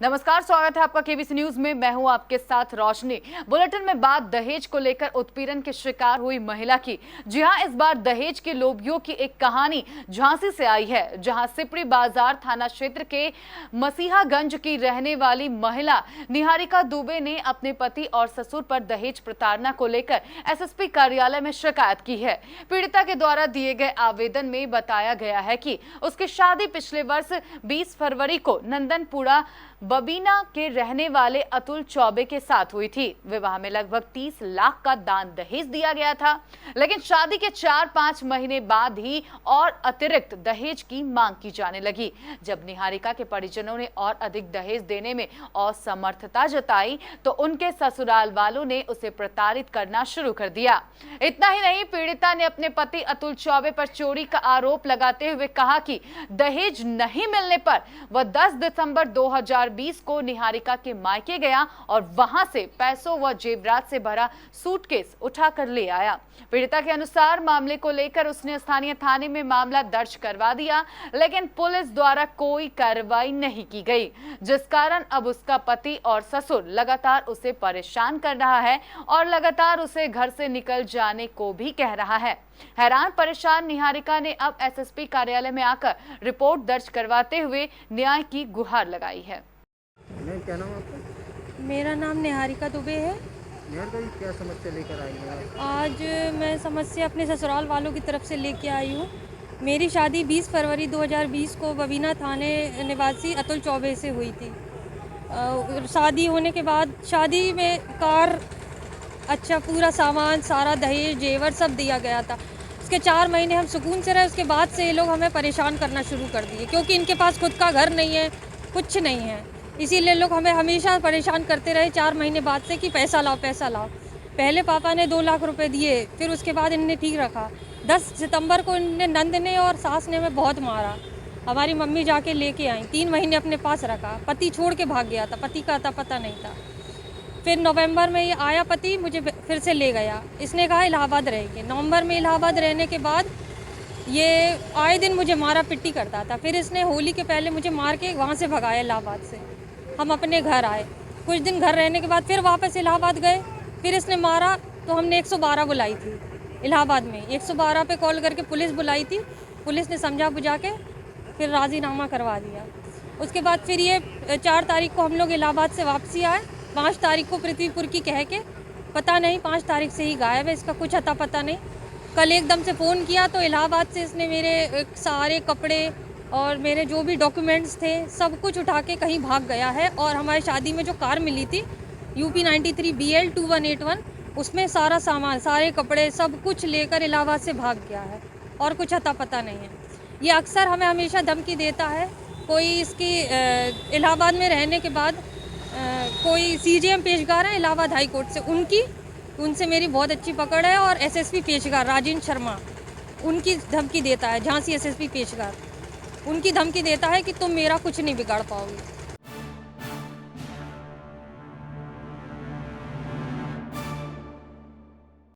नमस्कार, स्वागत है आपका केबीसी न्यूज में। मैं हूं आपके साथ रोशनी। बुलेटिन में बात दहेज को लेकर उत्पीड़न के शिकार हुई महिला की। जी हां, इस बार दहेज के लोभियों की एक कहानी झांसी से आई है, जहां सिपरी बाजार थाना क्षेत्र के मसीहागंज की रहने वाली महिला निहारिका दुबे ने अपने पति और ससुर पर दहेज प्रताड़ना को लेकर एसएसपी कार्यालय में शिकायत की है। पीड़िता के द्वारा दिए गए आवेदन में बताया गया है कि उसकी शादी पिछले वर्ष 20 फरवरी को नंदनपुरा बबीना के रहने वाले अतुल चौबे के साथ हुई थी। विवाह में लगभग 30 लाख का दान दहेज दिया गया था, लेकिन शादी के 4-5 महीने बाद ही और अतिरिक्त दहेज की मांग की जाने लगी। जब निहारिका के परिजनों ने और अधिक दहेज देने में असमर्थता जताई तो उनके ससुराल वालों ने उसे प्रताड़ित करना शुरू कर दिया। इतना ही नहीं, पीड़िता ने अपने पति अतुल चौबे पर चोरी का आरोप लगाते हुए कहा कि दहेज नहीं मिलने पर वह 10 दिसंबर 2020 को निहारिका के मायके गया और वहां से पैसों व जेवरात से भरा सूटकेस उठाकर ले आया। पीड़िता के अनुसार मामले को लेकर उसने स्थानीय थाने में मामला दर्ज करवा दिया, लेकिन पुलिस द्वारा कोई कार्रवाई नहीं की गई, जिस कारण अब उसका पति और ससुर लगातार उसे परेशान कर रहा है और लगातार उसे घर से निकल जाने को भी कह रहा है। हैरान परेशान निहारिका ने अब एसएसपी कार्यालय में आकर रिपोर्ट दर्ज करवाते हुए न्याय की गुहार लगाई है। क्या नाम आपका? मेरा नाम निहारिका दुबे है। निहारिका जी, क्या समस्या लेकर आई हैं? आज मैं समस्या अपने ससुराल वालों की तरफ से लेके आई हूँ। मेरी शादी 20 फरवरी 2020 को बबीना थाने निवासी अतुल चौबे से हुई थी। शादी होने के बाद शादी में कार, अच्छा पूरा सामान, सारा दहेज जेवर सब दिया गया था। उसके 4 महीने हम सुकून से रहे। उसके बाद से ये लोग हमें परेशान करना शुरू कर दिए, क्योंकि इनके पास खुद का घर नहीं है, कुछ नहीं है। इसीलिए लोग हमें हमेशा परेशान करते रहे 4 महीने बाद से कि पैसा लाओ पैसा लाओ। पहले पापा ने 2 लाख रुपए दिए, फिर उसके बाद इन्होंने ठीक रखा। 10 सितंबर को इन्होंने नंद ने और सास ने हमें बहुत मारा। हमारी मम्मी जाके लेके आई, 3 महीने अपने पास रखा। पति छोड़ के भाग गया था, पति का अता पता नहीं था। फिर नवंबर में ये आया पति, मुझे फिर से ले गया। इसने कहा इलाहाबाद रहेंगे। नवंबर में इलाहाबाद रहने के बाद ये आए दिन मुझे मारा पिट्टी करता था। फिर इसने होली के पहले मुझे मार के वहाँ से भगाया इलाहाबाद से। हम अपने घर आए, कुछ दिन घर रहने के बाद फिर वापस इलाहाबाद गए। फिर इसने मारा तो हमने 112 बुलाई थी इलाहाबाद में। 112 पे कॉल करके पुलिस बुलाई थी। पुलिस ने समझा बुझा के फिर राजीनामा करवा दिया। उसके बाद फिर ये 4 तारीख को हम लोग इलाहाबाद से वापसी आए। 5 तारीख को पृथ्वीपुर की कह के, पता नहीं 5 तारीख से ही गायब है, इसका कुछ अता पता नहीं। कल एकदम से फ़ोन किया तो इलाहाबाद से इसने मेरे सारे कपड़े और मेरे जो भी डॉक्यूमेंट्स थे सब कुछ उठा के कहीं भाग गया है। और हमारी शादी में जो कार मिली थी UP 93 BL 2181, उसमें सारा सामान, सारे कपड़े सब कुछ लेकर इलाहाबाद से भाग गया है और कुछ अता पता नहीं है। ये अक्सर हमें हमेशा धमकी देता है। कोई इसकी इलाहाबाद में रहने के बाद कोई CJM पेशगार है इलाहाबाद हाई कोर्ट से, उनसे मेरी बहुत अच्छी पकड़ है। और SSP पेशगार राजेंद्र शर्मा, उनकी धमकी देता है, झांसी SSP पेशगार, उनकी धमकी देता है कि तुम मेरा कुछ नहीं बिगाड़ पाओगे।